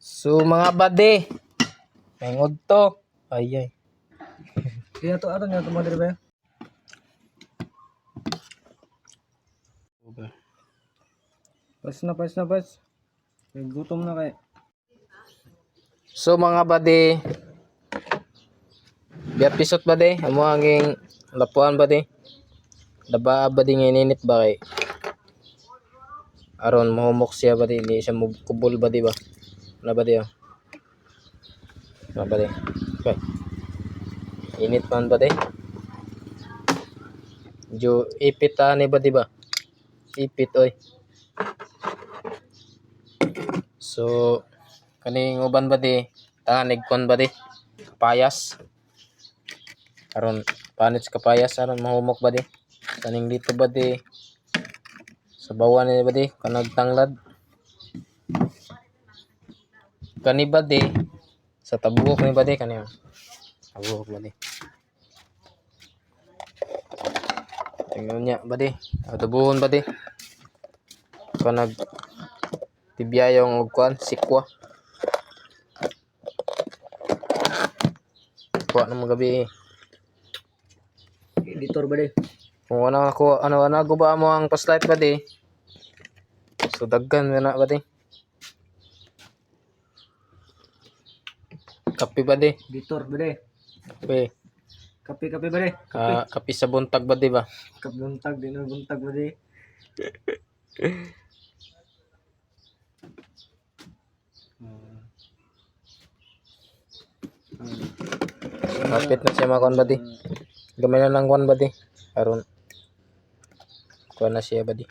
So mga bade, mengod to. Ay. Kaya to ato niya tumo dire ba? Pas na. Gutom na kay. So mga bade, biya pisot bade, amo anging lapuan bade. Daba bade ngininit ba kay aron mahumok siya bade, hindi siya kubol bade ba. Na bade oh. Na bade. Okay. Init man bade. Jo ipit ni bade ba? Ipit oy. So kaning uban bade, tanig kon bade. Kapayas. Aron panit sa kapayas aron mahumok bade. Kaning dito bade sa bawan ni bade kanag tanglad. Kani bade sa tabuok ni bade kani. Tabuok bade. Tingnan niya bade. Tabuhon bade. Kanag tibiyayong og kuan sikwa. Kuha na mga gabi. Editor ba de? Kung ano guba mo ang flashlight bade. So daggan na bade. Kape bade. Editor ba de? Kape. Kape ba de? Kape sa buntag bade ba? Kabuntag din na buntag ba de? Kapit na siya makon bade. Gamay na lang kuan bade. Aron kuan na siya bade.